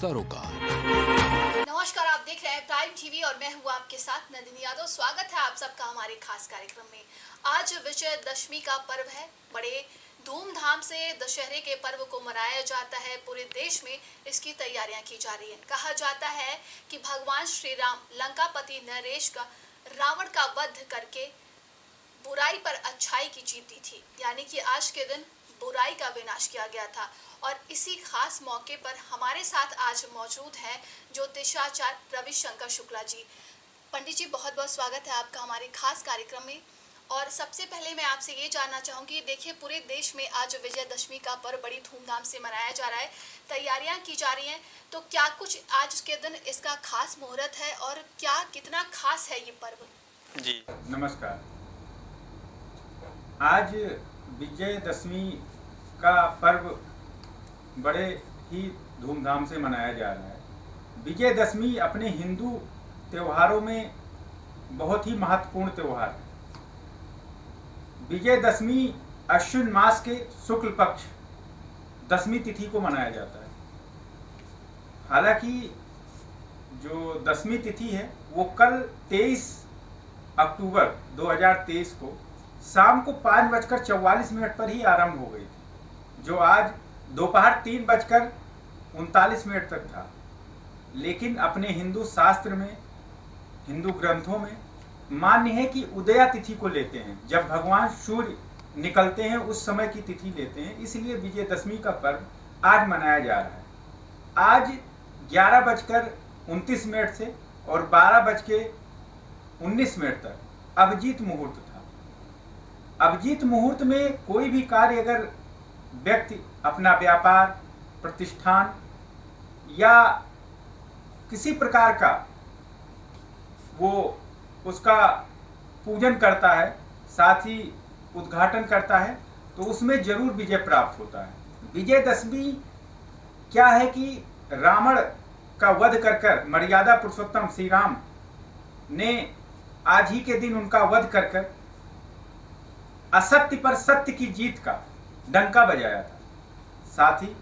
सरोकार। नमस्कार, आप देख रहे हैं प्राइम टीवी और मैं हूँ आपके साथ नंदिनी यादव। स्वागत है आप सबका हमारे खास कार्यक्रम में। आज विजयदशमी का पर्व है। बड़े धूमधाम से दशहरे के पर्व को मनाया जाता है। पूरे देश में इसकी तैयारियां की जा रही है। कहा जाता है कि भगवान श्री राम लंकापति नरेश का रावण का वध करके बुराई पर अच्छाई की जीत दी थी, यानी कि आज के दिन बुराई का विनाश किया गया था। और इसी खास मौके पर हमारे साथ आज मौजूद हैं ज्योतिषाचार्य रविशंकर शुक्ला जी। पंडित जी, बहुत बहुत स्वागत है आपका हमारे खास कार्यक्रम में। और सबसे पहले मैं आपसे ये जानना चाहूँगी, देखिए पूरे देश में आज विजयदशमी का पर्व बड़ी धूमधाम से मनाया जा रहा है, तैयारियां की जा रही हैं, तो क्या कुछ आज के दिन इसका खास मुहूर्त है और क्या कितना खास है ये पर्व? जी नमस्कार। आज विजयदशमी का पर्व बड़े ही धूमधाम से मनाया जा रहा है। विजयदशमी अपने हिंदू त्योहारों में बहुत ही महत्वपूर्ण त्यौहार है। विजयदशमी अश्विन मास के शुक्ल पक्ष दशमी तिथि को मनाया जाता है। हालांकि जो दशमी तिथि है वो कल 23 अक्टूबर 2023 को शाम को 5:44 पर ही आरंभ हो गई थी, जो आज दोपहर 3:39 तक था। लेकिन अपने हिंदू शास्त्र में, हिंदू ग्रंथों में मान्य है कि उदया तिथि को लेते हैं, जब भगवान सूर्य निकलते हैं उस समय की तिथि लेते हैं। इसलिए विजयदशमी का पर्व आज मनाया जा रहा है। आज 11:29 से और 12:19 तक अभिजीत मुहूर्त था। अभिजीत मुहूर्त में कोई भी कार्य अगर व्यक्ति अपना व्यापार, प्रतिष्ठान या किसी प्रकार का वो उसका पूजन करता है, साथ ही उद्घाटन करता है, तो उसमें जरूर विजय प्राप्त होता है। विजयदशमी क्या है कि रावण का वध कर मर्यादा पुरुषोत्तम श्री राम ने आज ही के दिन उनका वध कर असत्य पर सत्य की जीत का डंका बजाया था। साथ ही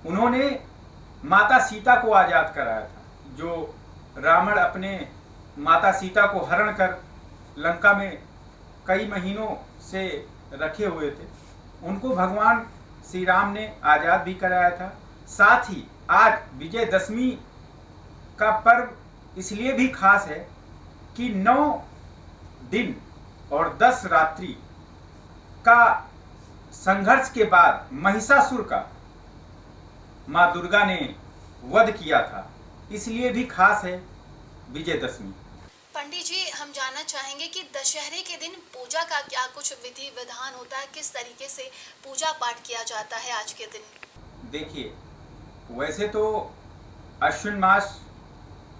उन्होंने माता सीता को आजाद कराया था। जो रावण अपने माता सीता को हरण कर लंका में कई महीनों से रखे हुए थे, उनको भगवान श्री राम ने आजाद भी कराया था। साथ ही आज विजयदशमी का पर्व इसलिए भी खास है कि 9 दिन और 10 रात्रि का संघर्ष के बाद महिषासुर का मां दुर्गा ने वध किया था, इसलिए भी खास है विजयदशमी। पंडित जी, हम जानना चाहेंगे कि दशहरे के दिन पूजा का क्या कुछ विधि विधान होता है, किस तरीके से पूजा पाठ किया जाता है आज के दिन? देखिए, वैसे तो अश्विन मास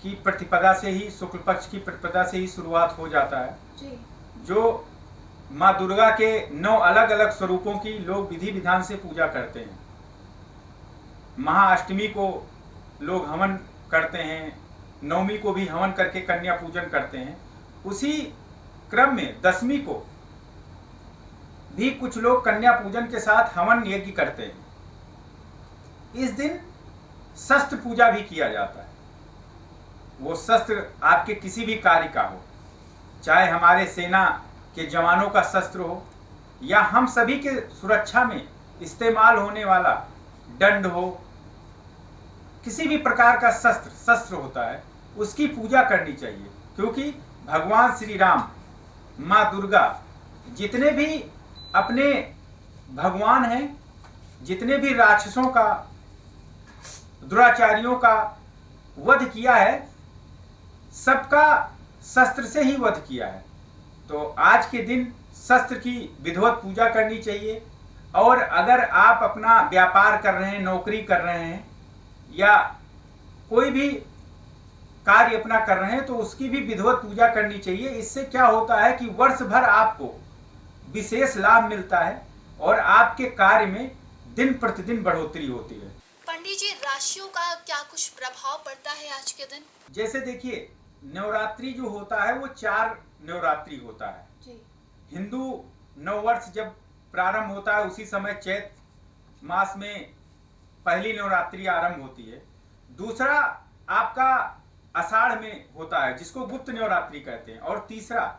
की प्रतिपदा से ही, शुक्ल पक्ष की प्रतिपदा से ही शुरुआत हो जाता है जी। जो माँ दुर्गा के 9 अलग अलग स्वरूपों की लोग विधि विधान से पूजा करते हैं। महाअष्टमी को लोग हवन करते हैं, नवमी को भी हवन करके कन्या पूजन करते हैं। उसी क्रम में दशमी को भी कुछ लोग कन्या पूजन के साथ हवन यज्ञ करते हैं। इस दिन शस्त्र पूजा भी किया जाता है। वो शस्त्र आपके किसी भी कार्य का हो, चाहे हमारे सेना के जवानों का शस्त्र हो या हम सभी के सुरक्षा में इस्तेमाल होने वाला दंड हो, किसी भी प्रकार का शस्त्र होता है, उसकी पूजा करनी चाहिए। क्योंकि भगवान श्री राम, माँ दुर्गा जितने भी अपने भगवान हैं, जितने भी राक्षसों का, दुराचारियों का वध किया है, सबका शस्त्र से ही वध किया है। तो आज के दिन शस्त्र की विधिवत पूजा करनी चाहिए। और अगर आप अपना व्यापार कर रहे हैं, नौकरी कर रहे हैं या कोई भी कार्य अपना कर रहे हैं, तो उसकी भी विधिवत पूजा करनी चाहिए। इससे क्या होता है कि वर्ष भर आपको विशेष लाभ मिलता है और आपके कार्य में दिन प्रतिदिन बढ़ोतरी होती है। पंडित जी, राशियों का क्या कुछ प्रभाव पड़ता है आज के दिन? जैसे देखिए, नवरात्रि जो होता है वो 4 नवरात्रि होता है जी। हिंदू नववर्ष जब प्रारंभ होता है उसी समय चैत मास में पहली नवरात्रि आरंभ होती है। दूसरा आपका आषाढ़ में होता है जिसको गुप्त नवरात्रि कहते हैं, और तीसरा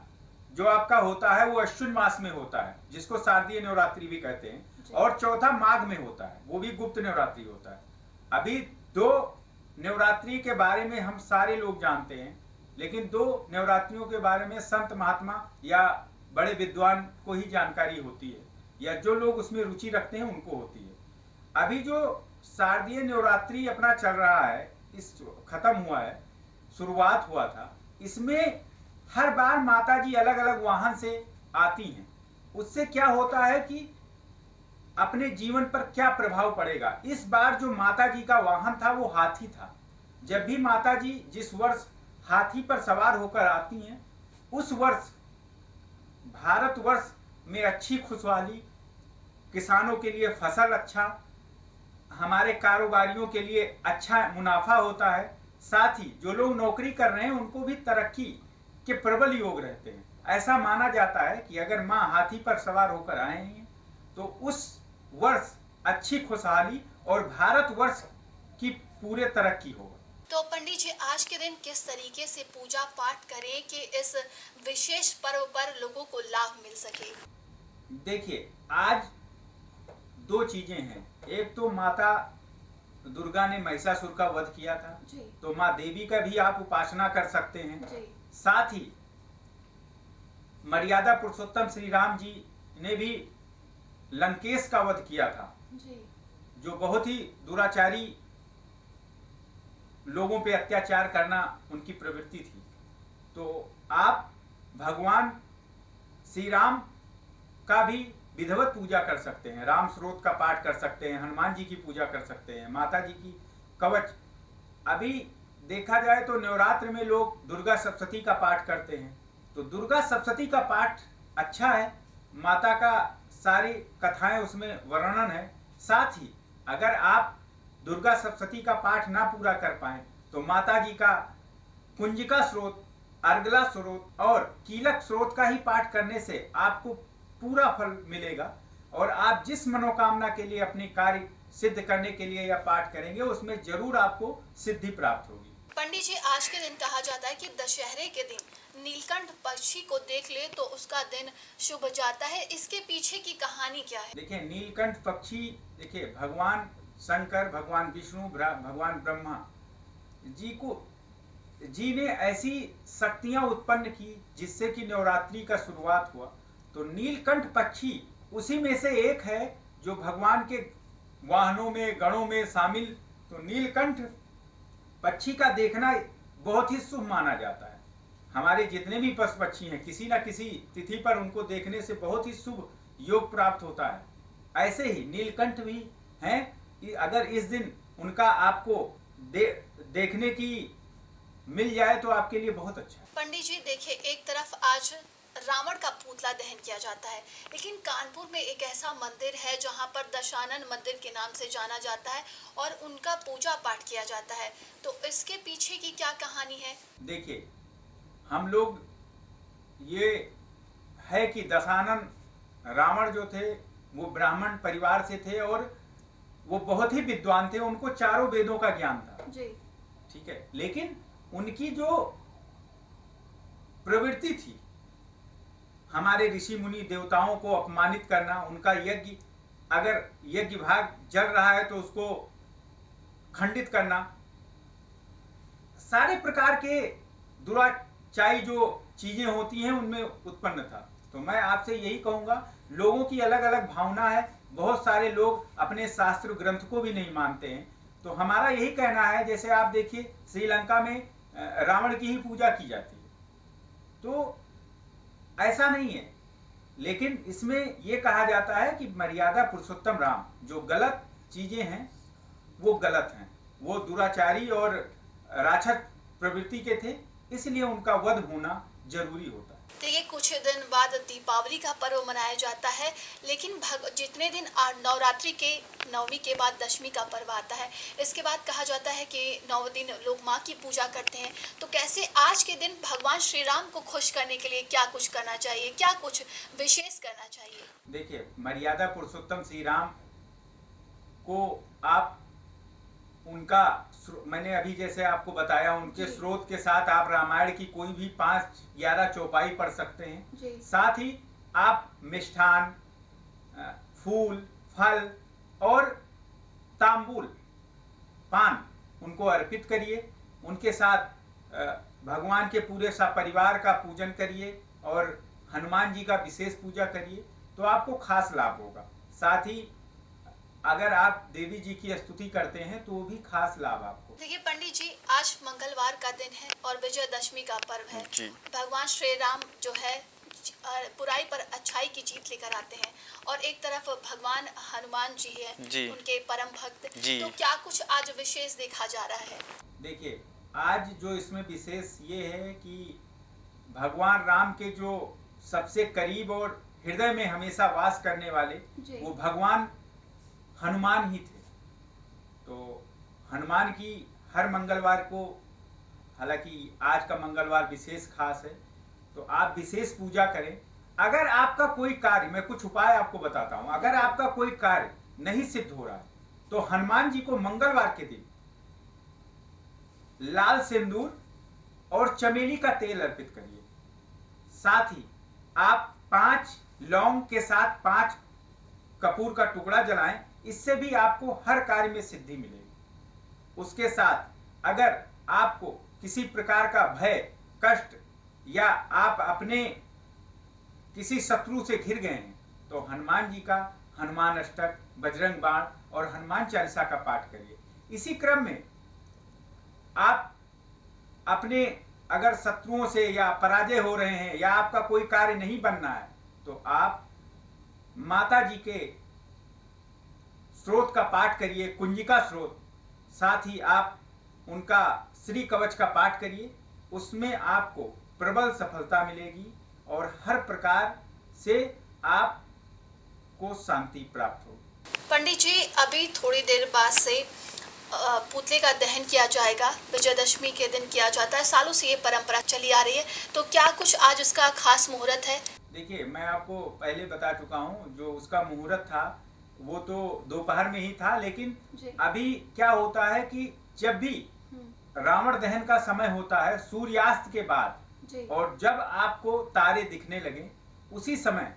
जो आपका होता है वो अश्विन मास में होता है जिसको शारदीय नवरात्रि भी कहते हैं, और चौथा माघ में होता है वो भी गुप्त नवरात्रि होता है। अभी दो नवरात्रि के बारे में हम सारे लोग जानते हैं, लेकिन दो नवरात्रियों के बारे में संत महात्मा या बड़े विद्वान को ही जानकारी होती है, या जो लोग उसमें रुचि रखते हैं उनको होती है। अभी जो शारदीय नवरात्रि अपना चल रहा है, इस खत्म हुआ है, शुरुआत हुआ था, इसमें हर बार माता जी अलग अलग वाहन से आती हैं। उससे क्या होता है कि अपने जीवन पर क्या प्रभाव पड़ेगा। इस बार जो माता जी का वाहन था वो हाथी था। जब भी माता जी जिस वर्ष हाथी पर सवार होकर आती हैं, उस वर्ष भारतवर्ष में अच्छी खुशहाली, किसानों के लिए फसल अच्छा, हमारे कारोबारियों के लिए अच्छा मुनाफा होता है, साथ ही जो लोग नौकरी कर रहे हैं उनको भी तरक्की के प्रबल योग रहते हैं। ऐसा माना जाता है कि अगर माँ हाथी पर सवार होकर आए हैं तो उस वर्ष अच्छी खुशहाली और भारतवर्ष की पूरे तरक्की होगा। तो पंडित जी, आज के दिन किस तरीके से पूजा पाठ करें कि इस विशेष पर्व पर लोगों को लाभ मिल सके? देखिए, आज दो चीजें हैं। एक तो माता दुर्गा ने महिषासुर का वध किया था जी। तो माँ देवी का भी आप उपासना कर सकते हैं जी। साथ ही मर्यादा पुरुषोत्तम श्री राम जी ने भी लंकेश का वध किया था जी। जो बहुत ही दुराचारी लोगों पे अत्याचार करना उनकी प्रवृत्ति थी। तो आप भगवान श्री राम का भी विधिवत पूजा कर सकते हैं, राम स्रोत का पाठ कर सकते हैं, हनुमान जी की पूजा कर सकते हैं, माता जी की कवच। अभी देखा जाए तो नवरात्र में लोग दुर्गा सप्तशती का पाठ करते हैं, तो दुर्गा सप्तशती का पाठ अच्छा है, माता का सारी कथाएं उसमें वर्णन है। साथ ही अगर आप दुर्गा सप्तशती का पाठ ना पूरा कर पाए तो माता जी का कुंजिका स्रोत, अर्गला स्रोत और कीलक स्रोत का ही पाठ करने से आपको पूरा फल मिलेगा, और आप जिस मनोकामना के लिए अपने कार्य सिद्ध करने के लिए यह पाठ करेंगे उसमें जरूर आपको सिद्धि प्राप्त होगी। पंडित जी, आज के दिन कहा जाता है कि दशहरे के दिन नीलकंठ पक्षी को देख ले तो उसका दिन शुभ जाता है। इसके पीछे की कहानी क्या है? देखिए, नीलकंठ पक्षी, देखिए भगवान शंकर, भगवान विष्णु, भगवान ब्रह्मा जी ने ऐसी शक्तियां उत्पन्न की जिससे कि नवरात्रि का शुरुआत हुआ। तो नीलकंठ पक्षी उसी में से एक है जो भगवान के वाहनों में, गणों में शामिल। तो नीलकंठ पक्षी का देखना बहुत ही शुभ माना जाता है। हमारे जितने भी पशु पक्षी हैं, किसी न किसी तिथि पर उनको देखने से बहुत ही शुभ योग प्राप्त होता है। ऐसे ही नीलकंठ भी हैं, अगर इस दिन उनका आपको देखने की मिल जाए तो आपके लिए बहुत अच्छा है। पंडित जी देखिए, एक तरफ आज रावण का पुतला दहन किया जाता है, लेकिन कानपुर में एक ऐसा मंदिर है जहां पर दशानन मंदिर के नाम से जाना जाता है और उनका पूजा पाठ किया जाता है। तो इसके पीछे की क्या कहानी है? देखिए, हम लोग ये है कि दशानन रावण जो थे वो ब्राह्मण परिवार से थे और वो बहुत ही विद्वान थे, उनको चारों वेदों का ज्ञान था जी। ठीक है, लेकिन उनकी जो प्रवृत्ति थी हमारे ऋषि मुनि देवताओं को अपमानित करना, उनका यज्ञ, अगर यज्ञ भाग जल रहा है तो उसको खंडित करना, सारे प्रकार के दुराचारी जो चीजें होती हैं उनमें उत्पन्न था। तो मैं आपसे यही कहूंगा, लोगों की अलग अलग भावना है, बहुत सारे लोग अपने शास्त्र ग्रंथ को भी नहीं मानते हैं। तो हमारा यही कहना है, जैसे आप देखिए श्रीलंका में रावण की ही पूजा की जाती है, तो ऐसा नहीं है। लेकिन इसमें यह कहा जाता है कि मर्यादा पुरुषोत्तम राम, जो गलत चीजें हैं वो गलत हैं, वो दुराचारी और राक्षस प्रवृत्ति के थे, इसलिए उनका वध होना जरूरी होता है। देखिए, कुछ दिन बाद दीपावली का पर्व मनाया जाता है, लेकिन जितने दिन नवरात्रि के नवमी के बाद दशमी का पर्व आता है, इसके बाद कहा जाता है कि 9 दिन लोग माँ की पूजा करते हैं। तो कैसे आज के दिन भगवान श्री राम को खुश करने के लिए क्या कुछ करना चाहिए, क्या कुछ विशेष करना चाहिए? देखिए, मर्यादा पुरुषोत्तम श्री राम को आप उनका मैंने अभी जैसे आपको बताया, उनके जी। स्रोत के साथ आप रामायण की कोई भी 5-11 चौपाई पढ़ सकते हैं। जी। साथ ही आप मिष्ठान, फूल, फल और तांबूल, पान उनको अर्पित करिए। उनके साथ भगवान के पूरे परिवार का पूजन करिए और हनुमान जी का विशेष पूजा करिए, तो आपको खास लाभ होगा। साथ ही अगर आप देवी जी की स्तुति करते हैं तो वो भी खास लाभ आपको। देखिए पंडित जी, आज मंगलवार का दिन है और विजयदशमी का पर्व है। जी। भगवान श्री राम जो है बुराई पर अच्छाई की जीत लेकर आते हैं और एक तरफ भगवान हनुमान जी हैं, जी। उनके परम भक्त। जी। तो क्या कुछ आज विशेष देखा जा रहा है? देखिए, आज जो इसमें विशेष ये है कि भगवान राम के जो सबसे करीब और हृदय में हमेशा वास करने वाले जी। वो भगवान हनुमान ही थे। तो हनुमान की हर मंगलवार को, हालांकि आज का मंगलवार विशेष खास है, तो आप विशेष पूजा करें। अगर आपका कोई कार्य, मैं कुछ उपाय आपको बताता हूं, अगर आपका कोई कार्य नहीं सिद्ध हो रहा है तो हनुमान जी को मंगलवार के दिन लाल सिंदूर और चमेली का तेल अर्पित करिए। साथ ही आप 5 लौंग के साथ 5 कपूर का टुकड़ा जलाएं, इससे भी आपको हर कार्य में सिद्धि मिलेगी। उसके साथ अगर आपको किसी प्रकार का भय, कष्ट या आप अपने किसी शत्रु से घिर गए हैं तो हनुमान जी का हनुमान अष्टक, बजरंग बाण और हनुमान चालीसा का पाठ करिए। इसी क्रम में आप अपने अगर शत्रुओं से या पराजय हो रहे हैं या आपका कोई कार्य नहीं बनना है तो आप माता जी के स्रोत का पाठ करिए, कुंजिका स्रोत। साथ ही आप उनका श्री कवच का पाठ करिए, उसमें आपको प्रबल सफलता मिलेगी और हर प्रकार से आपको शांति प्राप्त होगी। पंडित जी, अभी थोड़ी देर बाद से पुतले का दहन किया जाएगा। विजयदशमी के दिन किया जाता है, सालों से ये परंपरा चली आ रही है, तो क्या कुछ आज उसका खास मुहूर्त है? देखिए, मैं आपको पहले बता चुका हूँ, जो उसका मुहूर्त था वो तो दोपहर में ही था, लेकिन अभी क्या होता है कि जब भी रावण दहन का समय होता है सूर्यास्त के बाद, और जब आपको तारे दिखने लगे उसी समय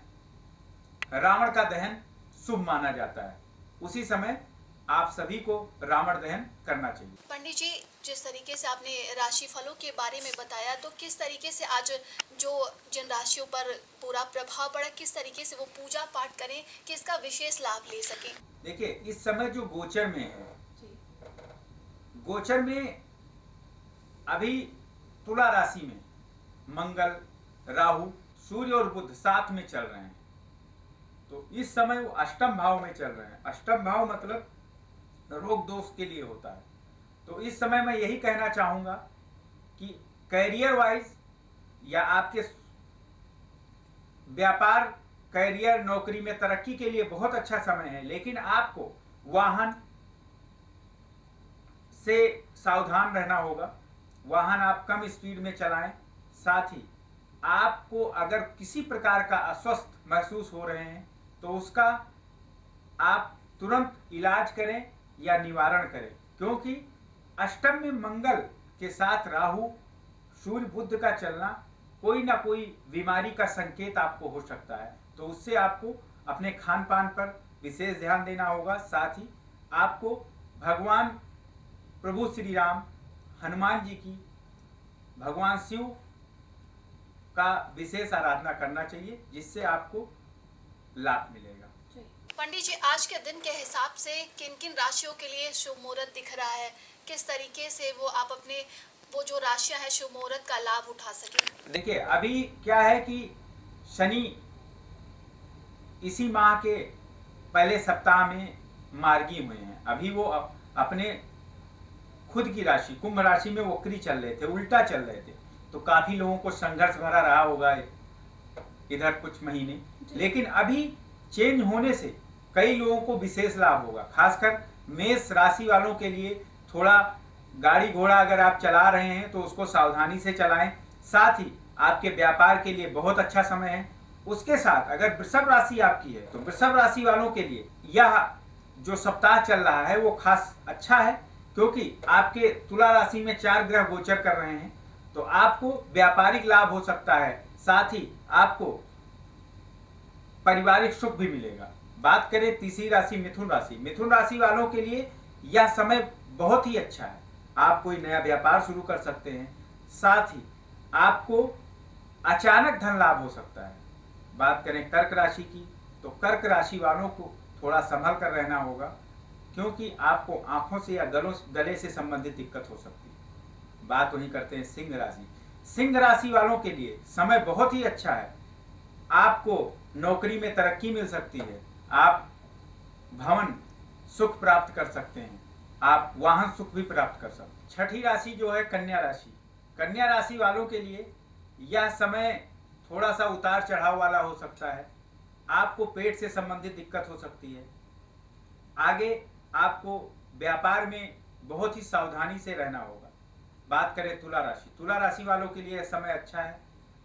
रावण का दहन शुभ माना जाता है। उसी समय आप सभी को रावण दहन करना चाहिए। पंडित जी, जिस तरीके से आपने राशि फलों के बारे में बताया, तो किस तरीके से आज जो जिन राशियों पर पूरा प्रभाव पड़ा, किस तरीके से वो पूजा पाठ करें कि इसका विशेष लाभ ले सकें? देखिए, इस समय जो गोचर में है, गोचर में अभी तुला राशि में मंगल, राहु, सूर्य और बुध साथ में चल रहे हैं। तो इस समय वो अष्टम भाव में चल रहे हैं। अष्टम भाव मतलब रोग दोष के लिए होता है। तो इस समय मैं यही कहना चाहूंगा कि कैरियर वाइज या आपके व्यापार, कैरियर, नौकरी में तरक्की के लिए बहुत अच्छा समय है, लेकिन आपको वाहन से सावधान रहना होगा। वाहन आप कम स्पीड में चलाएं। साथ ही आपको अगर किसी प्रकार का अस्वस्थ महसूस हो रहे हैं तो उसका आप तुरंत इलाज करें या निवारण करें, क्योंकि अष्टम में मंगल के साथ राहु, सूर्य, बुध का चलना कोई ना कोई बीमारी का संकेत आपको हो सकता है। तो उससे आपको अपने खान पान पर विशेष ध्यान देना होगा। साथ ही आपको भगवान प्रभु श्री राम, हनुमान जी की, भगवान शिव का विशेष आराधना करना चाहिए, जिससे आपको लाभ मिलेगा। पंडित जी, आज के दिन के हिसाब से किन किन राशियों के लिए शुभ मुहूर्त दिख रहा है? किस तरीके से वो आप अपने वो जो राशियां हैं शुभ मुहूर्त का लाभ उठा सकें? देखिए, अभी क्या है कि शनि इसी माह के पहले सप्ताह में मार्गी हुए हैं। अभी वो अपने खुद की राशि कुंभ राशि में वक्री चल रहे थे, उल्टा चल रहे थे। तो काफी लोगों को संघर्ष भरा रहा होगा इधर कुछ महीने, लेकिन अभी चेंज होने से कई लोगों को विशेष लाभ होगा। खासकर मेष राशि वालों के लिए थोड़ा गाड़ी घोड़ा अगर आप चला रहे हैं तो उसको सावधानी से चलाएं। साथ ही आपके व्यापार के लिए बहुत अच्छा समय है। उसके साथ अगर वृषभ राशि आपकी है तो वृषभ राशि वालों के लिए यह जो सप्ताह चल रहा है वो खास अच्छा है, क्योंकि आपके तुला राशि में 4 ग्रह गोचर कर रहे हैं, तो आपको व्यापारिक लाभ हो सकता है, साथ ही आपको पारिवारिक सुख भी मिलेगा। बात करें तीसरी राशि मिथुन राशि, मिथुन राशि वालों के लिए यह समय बहुत ही अच्छा है। आप कोई नया व्यापार शुरू कर सकते हैं, साथ ही आपको अचानक धन लाभ हो सकता है। बात करें कर्क राशि की, तो कर्क राशि वालों को थोड़ा संभल कर रहना होगा, क्योंकि आपको आंखों से या गले से संबंधित दिक्कत हो सकती है। बात वहीं करते हैं सिंह राशि, सिंह राशि वालों के लिए समय बहुत ही अच्छा है। आपको नौकरी में तरक्की मिल सकती है, आप भवन सुख प्राप्त कर सकते हैं, आप वाहन सुख भी प्राप्त कर सकते हैं। छठी राशि जो है कन्या राशि, कन्या राशि वालों के लिए यह समय थोड़ा सा उतार चढ़ाव वाला हो सकता है। आपको पेट से संबंधित दिक्कत हो सकती है। आगे आपको व्यापार में बहुत ही सावधानी से रहना होगा। बात करें तुला राशि, तुला राशि वालों के लिए यह समय अच्छा है।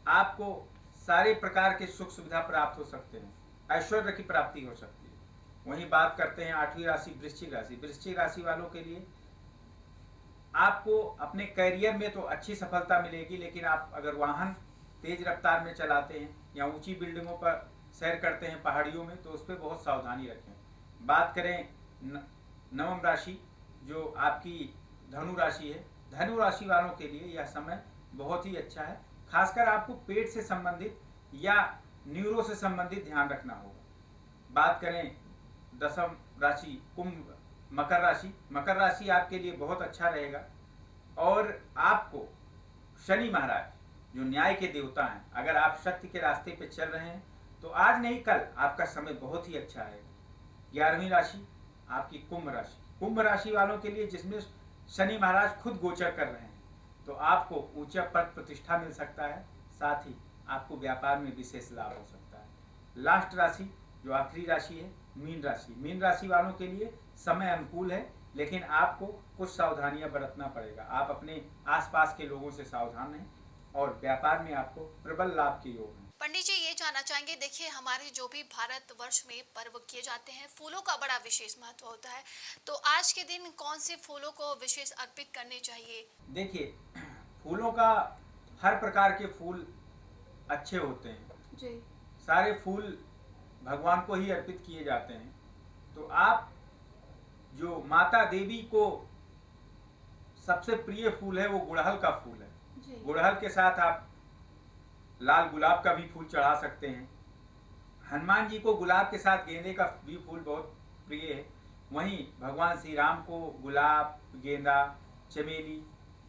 आपको सारे प्रकार के सुख सुविधा प्राप्त हो सकते हैं, ऐश्वर्य की प्राप्ति हो सकती है। वहीं बात करते हैं 8वीं राशि वृश्चिक राशि, वृश्चिक राशि वालों के लिए आपको अपने करियर में तो अच्छी सफलता मिलेगी, लेकिन आप अगर वाहन तेज रफ्तार में चलाते हैं या ऊंची बिल्डिंगों पर सैर करते हैं पहाड़ियों में, तो उस पर बहुत सावधानी रखें। बात करें नवम राशि जो आपकी धनु राशि है, धनु राशि वालों के लिए यह समय बहुत ही अच्छा है। खासकर आपको पेट से संबंधित या न्यूरो से संबंधित ध्यान रखना होगा। बात करें दसम राशि कुंभ मकर राशि, मकर राशि आपके लिए बहुत अच्छा रहेगा और आपको शनि महाराज जो न्याय के देवता हैं, अगर आप सत्य के रास्ते पे चल रहे हैं तो आज नहीं कल आपका समय बहुत ही अच्छा है। 11वीं राशि आपकी कुंभ राशि, कुंभ राशि वालों के लिए जिसमें शनि महाराज खुद गोचर कर रहे हैं, तो आपको ऊंचा पद प्रतिष्ठा मिल सकता है, साथ ही आपको व्यापार में विशेष लाभ हो सकता है। लास्ट राशि जो आखिरी राशि है मीन राशि, मीन राशि वालों के लिए समय अनुकूल है, लेकिन आपको कुछ सावधानियां बरतना पड़ेगा। आप अपने आसपास के लोगों से सावधान रहें और व्यापार में आपको प्रबल लाभ के योग हैं। पंडित जी ये जानना चाहेंगे, देखिए हमारे जो भी भारत वर्ष में पर्व किए जाते हैं, फूलों का बड़ा विशेष महत्व होता है, तो आज के दिन कौन से फूलों को विशेष अर्पित करने चाहिए? देखिए फूलों का हर प्रकार के फूल अच्छे होते हैं जी। सारे फूल भगवान को ही अर्पित किए जाते हैं। तो आप जो माता देवी को सबसे प्रिय फूल है वो गुड़हल का फूल है जी। गुड़हल के साथ आप लाल गुलाब का भी फूल चढ़ा सकते हैं। हनुमान जी को गुलाब के साथ गेंदे का भी फूल बहुत प्रिय है। वहीं भगवान श्री राम को गुलाब, गेंदा, चमेली,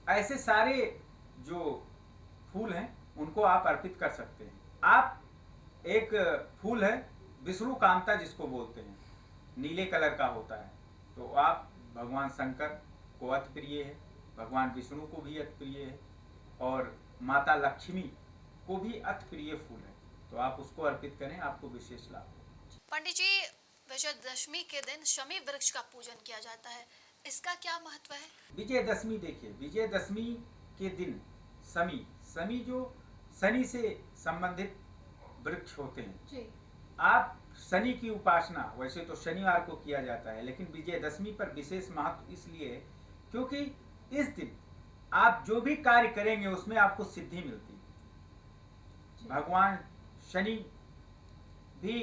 ऐसे सारे जो फूल हैं उनको आप अर्पित कर सकते हैं। आप एक फूल है विष्णु कांता जिसको बोलते हैं, नीले कलर का होता है, तो आप भगवान शंकर को अति प्रिय है, भगवान विष्णु को भी अति प्रिय है और माता लक्ष्मी को भी अति प्रिय फूल है, तो आप उसको अर्पित करें, आपको विशेष लाभ हो। पंडित जी विजयदशमी के दिन शमी वृक्ष का पूजन किया जाता है, इसका क्या महत्व है? विजयदशमी, देखिए विजयदशमी के दिन शमी जो शनि से संबंधित वृक्ष होते हैं जी। आप शनि की उपासना वैसे तो शनिवार को किया जाता है, लेकिन विजयदशमी पर विशेष महत्व इसलिए है क्योंकि इस दिन आप जो भी कार्य करेंगे उसमें आपको सिद्धि मिलती है। भगवान शनि भी,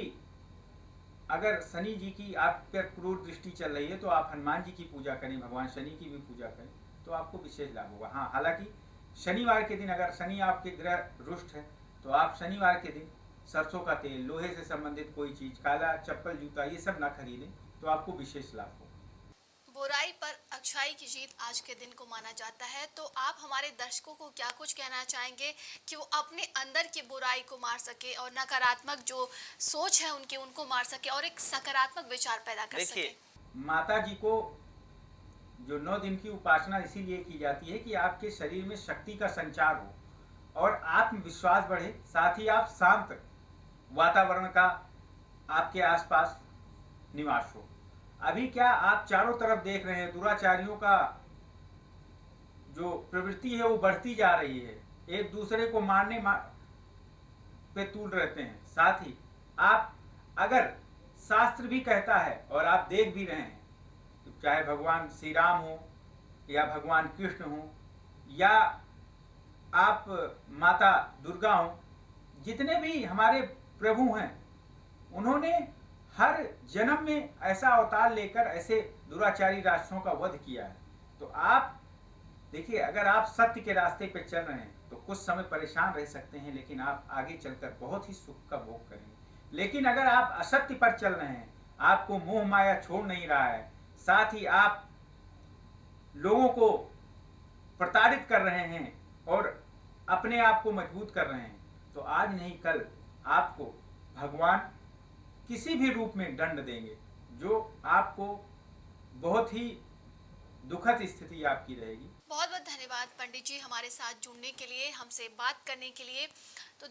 अगर शनि जी की आप पर क्रूर दृष्टि चल रही है तो आप हनुमान जी की पूजा करें, भगवान शनि की भी पूजा करें, तो आपको विशेष लाभ होगा। हाँ, हालांकि शनिवार के दिन अगर शनि आपके ग्रह रुष्ट है तो आप शनिवार के दिन सरसों का तेल, लोहे से संबंधित कोई चीज, काला चप्पल, जूता, ये सब ना खरीदें, तो आपको विशेष लाभ होगा। बुराई पर अच्छाई की जीत आज के दिन को माना जाता है, तो आप हमारे दर्शकों को क्या कुछ कहना चाहेंगे कि वो अपने अंदर की बुराई को मार सके और नकारात्मक जो सोच है उनको मार सके और एक सकारात्मक विचार पैदा कर सके? देखिए माता जी को जो 9 दिन की उपासना इसीलिए की जाती है कि आपके शरीर में शक्ति का संचार हो और आत्मविश्वास बढ़े, साथ ही आप शांत वातावरण का आपके आसपास निवास हो। अभी क्या आप चारों तरफ देख रहे हैं, दुराचारियों का जो प्रवृत्ति है वो बढ़ती जा रही है, एक दूसरे को मारने पे तूल रहते हैं। साथ ही आप अगर शास्त्र भी कहता है और आप देख भी रहे हैं, तो चाहे भगवान श्री राम हो या भगवान कृष्ण हों या आप माता दुर्गा हों, जितने भी हमारे प्रभु हैं, उन्होंने हर जन्म में ऐसा अवतार लेकर ऐसे दुराचारी राक्षसों का वध किया है। तो आप देखिए, अगर आप सत्य के रास्ते पर चल रहे हैं तो कुछ समय परेशान रह सकते हैं, लेकिन आप आगे चलकर बहुत ही सुख का भोग करेंगे। लेकिन अगर आप असत्य पर चल रहे हैं, आपको मोह माया छोड़ नहीं रहा है, साथ ही आप लोगों को प्रताड़ित कर रहे हैं और अपने आप को मजबूत कर रहे हैं, तो आज नहीं कल आपको भगवान किसी भी रूप में दंड देंगे, जो आपको बहुत ही दुखद स्थिति आपकी रहेगी। बहुत बहुत धन्यवाद पंडित जी हमारे साथ जुड़ने के लिए, हमसे बात करने के लिए। तो